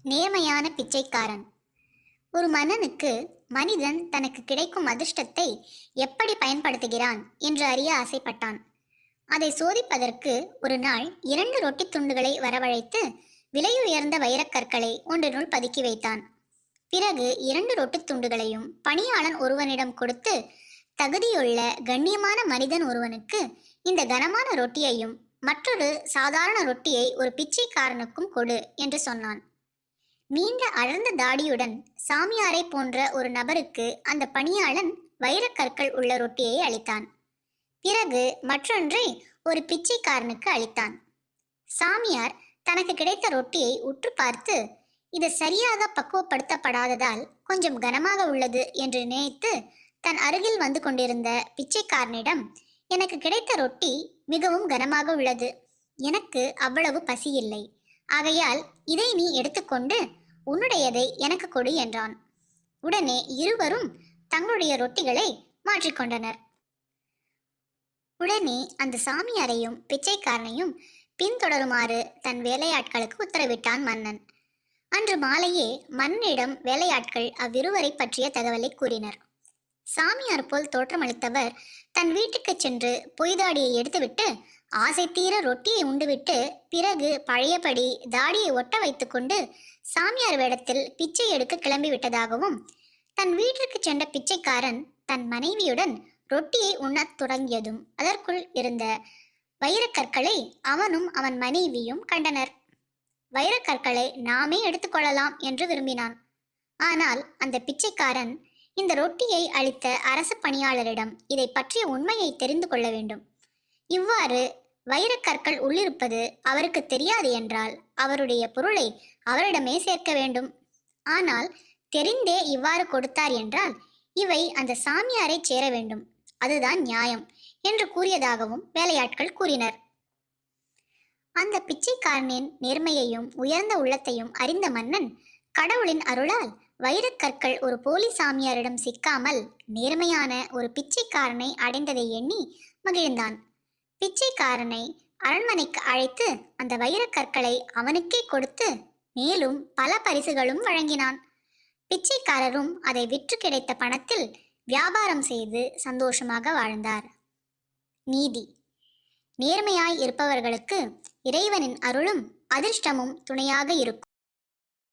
நேர்மையான பிச்சைக்காரன். ஒரு மன்னனுக்கு மனிதன் தனக்கு கிடைக்கும் அதிர்ஷ்டத்தை எப்படி பயன்படுத்துகிறான் என்று அறிய ஆசைப்பட்டான். அதை சோதிப்பதற்கு ஒரு நாள் 2 ரொட்டி துண்டுகளை வரவழைத்து விலையுயர்ந்த வைரக்கற்களை ஒன்றினுள் பதுக்கி வைத்தான். பிறகு 2 ரொட்டி துண்டுகளையும் பணியாளன் ஒருவனிடம் கொடுத்து, தகுதியுள்ள கண்ணியமான மனிதன் ஒருவனுக்கு இந்த கனமான ரொட்டியையும் மற்றொரு சாதாரண ரொட்டியை ஒரு பிச்சைக்காரனுக்கும் கொடு என்று சொன்னான். நீண்ட அடர்ந்த தாடியுடன் சாமியாரை போன்ற ஒரு நபருக்கு அந்த பணியாளன் வைரக்கற்கள் உள்ள ரொட்டியை அளித்தான். பிறகு மற்றொன்றை ஒரு பிச்சைக்காரனுக்கு அளித்தான். சாமியார் தனக்கு கிடைத்த ரொட்டியை உற்று பார்த்து, இது சரியாக பக்குவப்படுத்தப்படாததால் கொஞ்சம் கனமாக உள்ளது என்று நினைத்து தன் அருகில் வந்து கொண்டிருந்த பிச்சைக்காரனிடம், எனக்கு கிடைத்த ரொட்டி மிகவும் கனமாக உள்ளது, எனக்கு அவ்வளவு பசியில்லை, ஆகையால் இதை நீ எடுத்துக்கொண்டு உன்னுடையதை எனக்கு கொடு என்றான். உடனே இருவரும் தங்களுடைய ரொட்டிகளை மாற்றிக்கொண்டனர். உடனே அந்த சாமியாரையும் பிச்சைக்காரனையும் பின்தொடருமாறு தன் வேலையாட்களுக்கு உத்தரவிட்டான் மன்னன். அன்று மாலையே மன்னனிடம் வேலையாட்கள் அவ்விருவரை பற்றிய தகவலை கூறினர். சாமியார் போல் தோற்றமளித்தவர் தன் வீட்டுக்கு சென்று பொய்தாடியை எடுத்துவிட்டு ஆசை தீர ரொட்டியை உண்டுவிட்டு பிறகு பழையபடி தாடியை ஒட்ட வைத்துக்கொண்டு சாமியார் வேடத்தில் பிச்சை எடுக்க கிளம்பிவிட்டதாகவும், தன் வீட்டிற்கு சென்ற பிச்சைக்காரன் தன் மனைவியுடன் ரொட்டியை உண்ணத் தொடங்கியதும் அதற்குள் இருந்த வைரக்கற்களை அவனும் அவன் மனைவியும் கண்டனர். வைரக்கற்களை நாமே எடுத்துக்கொள்ளலாம் என்று விரும்பினான். ஆனால் அந்த பிச்சைக்காரன் இந்த ரொட்டியை அளித்த அரசு பணியாளரிடம் இதை பற்றிய உண்மையை தெரிந்து கொள்ள வேண்டும். இவ்வாறு வைரக்கற்கள் உள்ளிருப்பது அவருக்கு தெரியாது என்றால் அவருடைய பொருளை அவரிடமே சேர்க்க வேண்டும். ஆனால் தெரிந்தே இவ்வாறு கொடுத்தார் என்றால் இவை அந்த சாமியாரை சேர வேண்டும், அதுதான் நியாயம் என்று கூறியதாகவும் வேலையாட்கள் கூறினர். அந்த பிச்சைக்காரனின் நேர்மையையும் உயர்ந்த உள்ளத்தையும் அறிந்த மன்னன் கடவுளின் அருளால் வைரக்கற்கள் ஒரு போலி சாமியாரிடம் சிக்காமல் நேர்மையான ஒரு பிச்சைக்காரனை அடைந்ததை எண்ணி மகிழ்ந்தான். பிச்சைக்காரனை அரண்மனைக்கு அழைத்து அந்த வைரக்கற்களை அவனுக்கே கொடுத்து மேலும் பல பரிசுகளும் வழங்கினான். பிச்சைக்காரரும் அதை விற்று கிடைத்த பணத்தில் வியாபாரம் செய்து சந்தோஷமாக வாழ்ந்தார். நீதி. நேர்மையாய் இருப்பவர்களுக்கு இறைவனின் அருளும் அதிர்ஷ்டமும் துணையாக இருக்கும்.